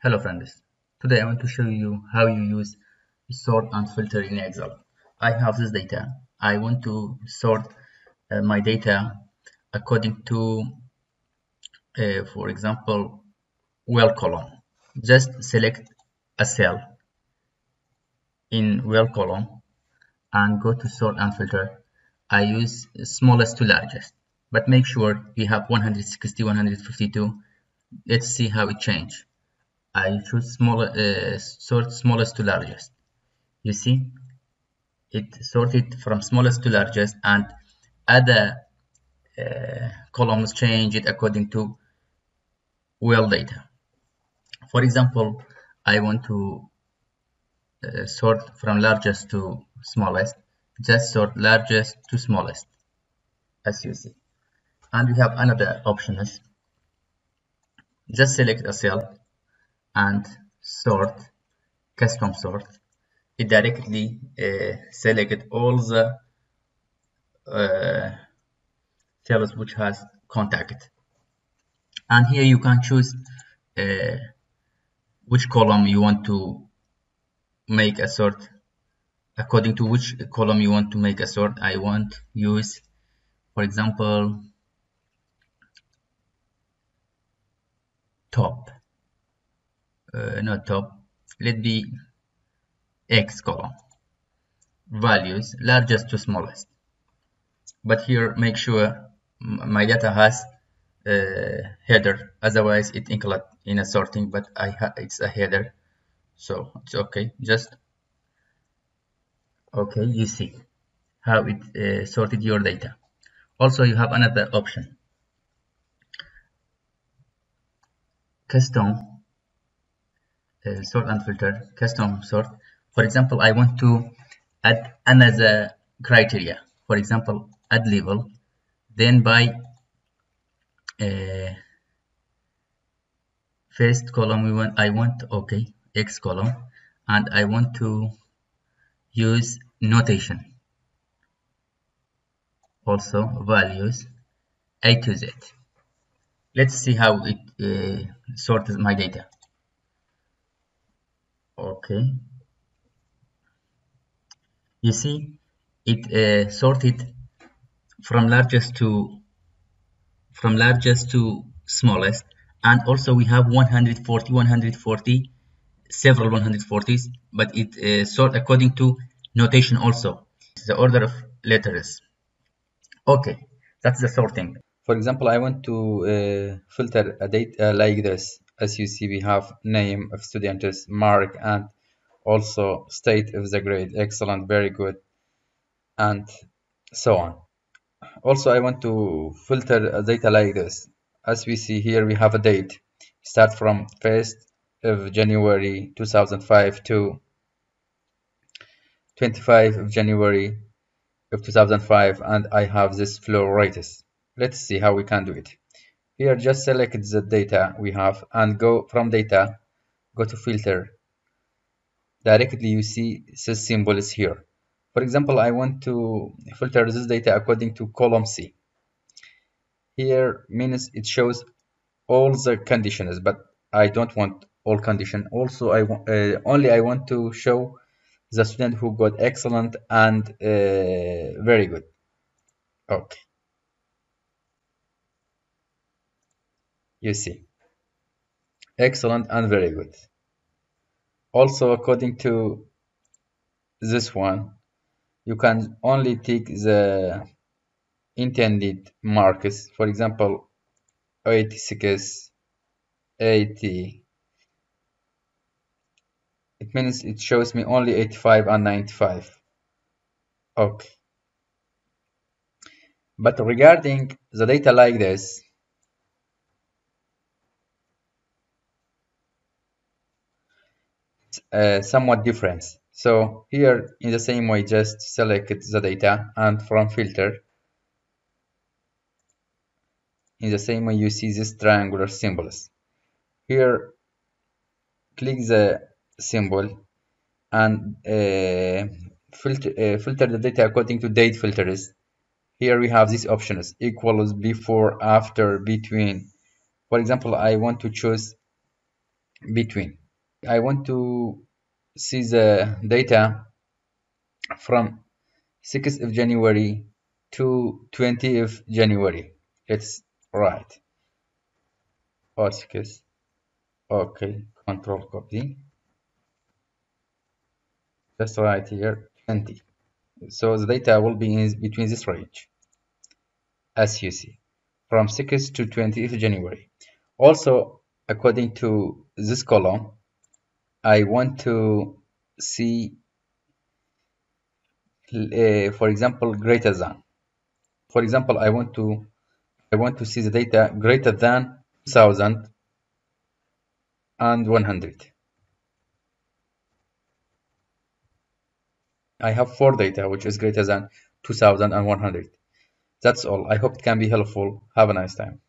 Hello friends, today I want to show you how you use sort and filter in Excel. I have this data. I want to sort my data according to, for example, well column. Just select a cell in well column and go to sort and filter. I use smallest to largest, but make sure you have 160, 152. Let's see how it changes. I choose sort smallest to largest. You see, it sorted from smallest to largest, and other columns change it according to well data. For example, I want to sort from largest to smallest. Just sort largest to smallest, as you see. And we have another option is just select a cell and sort, custom sort. It directly selected all the cells which has contact, and here you can choose which column you want to make a sort. According to which column you want to make a sort, I want use, for example, top, not top, let be X column, values largest to smallest. But here make sure my data has header, otherwise it include in a sorting, but it's a header, so it's okay. Just okay, you see how it sorted your data. Also, you have another option, custom sort and filter, custom sort. For example, I want to add another criteria. For example, add level, then by first column I want okay, X column, and I want to use notation. Also values A to Z. Let's see how it sorts my data. Okay, you see it sorted from largest to smallest, and also we have 140 several 140s, but it sort according to notation also, the order of letters. Okay, that's the sorting. For example, I want to filter a data like this. As you see, we have name of students, mark, and also state of the grade, excellent, very good, and so on. Also, I want to filter a data like this. As we see here, we have a date. Start from 1st of January 2005 to 25th of January of 2005, and I have this flow rates. Let's see how we can do it. Here, just select the data we have and go from data, go to filter. Directly you see this symbol is here. For example, I want to filter this data according to column C. Here means it shows all the conditions, but I don't want all condition. Also, I want to show the student who got excellent and very good. Okay, you see, excellent and very good. Also, according to this one, you can only take the intended marks. For example, 86, 80. It means it shows me only 85 and 95. Okay. But regarding the data like this, somewhat different. So here in the same way, just select the data and from filter, in the same way you see this triangular symbols. Here click the symbol and filter the data according to date filters. Here we have these options: equals, before, after, between. For example, I want to choose between. I want to see the data from 6th of January to 20th of January. Let's write articles. Okay, control copy. Just write here 20. So the data will be in between this range, as you see, from 6th to 20th January. Also, according to this column, I want to see, for example, greater than. For example, I want to see the data greater than 2,100. I have 4 data which is greater than 2,100. That's all. I hope it can be helpful. Have a nice time.